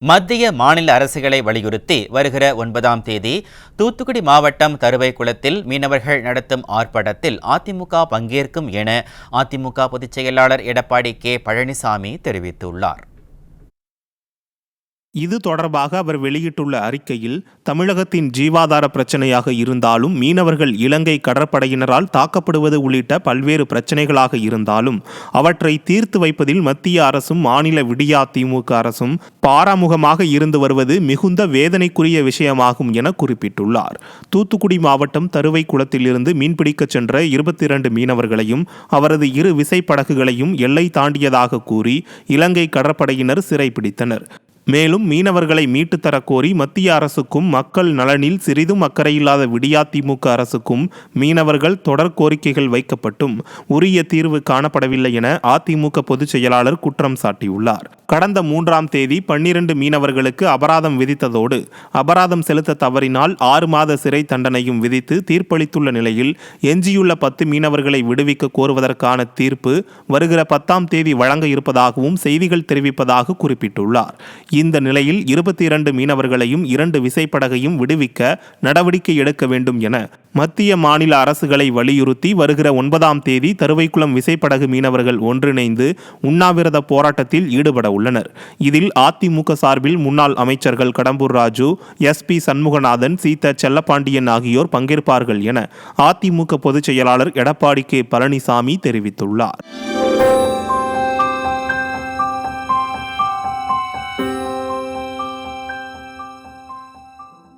மத்திய மாநில அரசுகளை வலியுறுத்தி வருகிற 9ஆம் தேதி தூத்துக்குடி மாவட்டம் தருவைக்குளத்தில் மீனவர்கள் நடத்தும் ஆர்ப்பாட்டத்தில் அதிமுக பங்கேற்கும் என அதிமுக பொதுச் செயலாளர் எடப்பாடி கே பழனிசாமி தெரிவித்துள்ளார். இது தொடர்பாக அவர் வெளியிட்டுள்ள அறிக்கையில், தமிழகத்தின் ஜீவாதார பிரச்சனையாக இருந்தாலும், மீனவர்கள் இலங்கை கடற்படையினரால் தாக்கப்படுவது உள்ளிட்ட பல்வேறு பிரச்சனைகளாக இருந்தாலும் அவற்றை தீர்த்து வைப்பதில் மத்திய அரசும் மாநில விடியா திமுக அரசும் பாராமுகமாக இருந்து வருவது மிகுந்த வேதனைக்குரிய விஷயமாகும் என குறிப்பிட்டுள்ளார். தூத்துக்குடி மாவட்டம் தருவைக்குளத்திலிருந்து மீன்பிடிக்கச் சென்ற 22 மீனவர்களையும் அவரது 2 விசைப்படகுகளையும் எல்லை தாண்டியதாக கூறி இலங்கை கடற்படையினர் சிறைப்பிடித்தனர். மேலும் மீனவர்களை மீட்டுத் தரக்கோரி மத்திய அரசுக்கும் மக்கள் நலனில் சிறிதும் அக்கறையில்லாத விடியா திமுக அரசுக்கும் மீனவர்கள் தொடர் கோரிக்கைகள் வைக்கப்பட்டும் உரிய தீர்வு காணப்படவில்லை என அதிமுக பொதுச் செயலாளர் குற்றம் சாட்டியுள்ளார். கடந்த 3ஆம் தேதி 12 மீனவர்களுக்கு அபராதம் விதித்ததோடு அபராதம் செலுத்த தவறினால் 6 மாத சிறை தண்டனையும் விதித்து தீர்ப்பளித்துள்ள நிலையில் எஞ்சியுள்ள 10 மீனவர்களை விடுவிக்க கோருவதற்கான தீர்ப்பு வருகிற 10ஆம் தேதி வழங்க இருப்பதாகவும் செய்திகள் தெரிவிப்பதாக குறிப்பிட்டுள்ளார். இந்த நிலையில் 22 மீனவர்களையும் 2 விசைப்படகையும் விடுவிக்க நடவடிக்கை எடுக்க வேண்டும் என மத்திய மாநில அரசுகளை வலியுறுத்தி வருகிற 9ஆம் தேதி தருவைக்குளம் விசைப்படகு மீனவர்கள் ஒன்றிணைந்து உண்ணாவிரத போராட்டத்தில் ஈடுபட உள்ளனர். இதில் அதிமுக சார்பில் முன்னாள் அமைச்சர்கள் கடம்பூர் ராஜு, SP சண்முகநாதன், சீத செல்லப்பாண்டியன் ஆகியோர் பங்கேற்பார்கள் என அதிமுக பொதுச் செயலாளர் எடப்பாடி கே பழனிசாமி தெரிவித்துள்ளார்.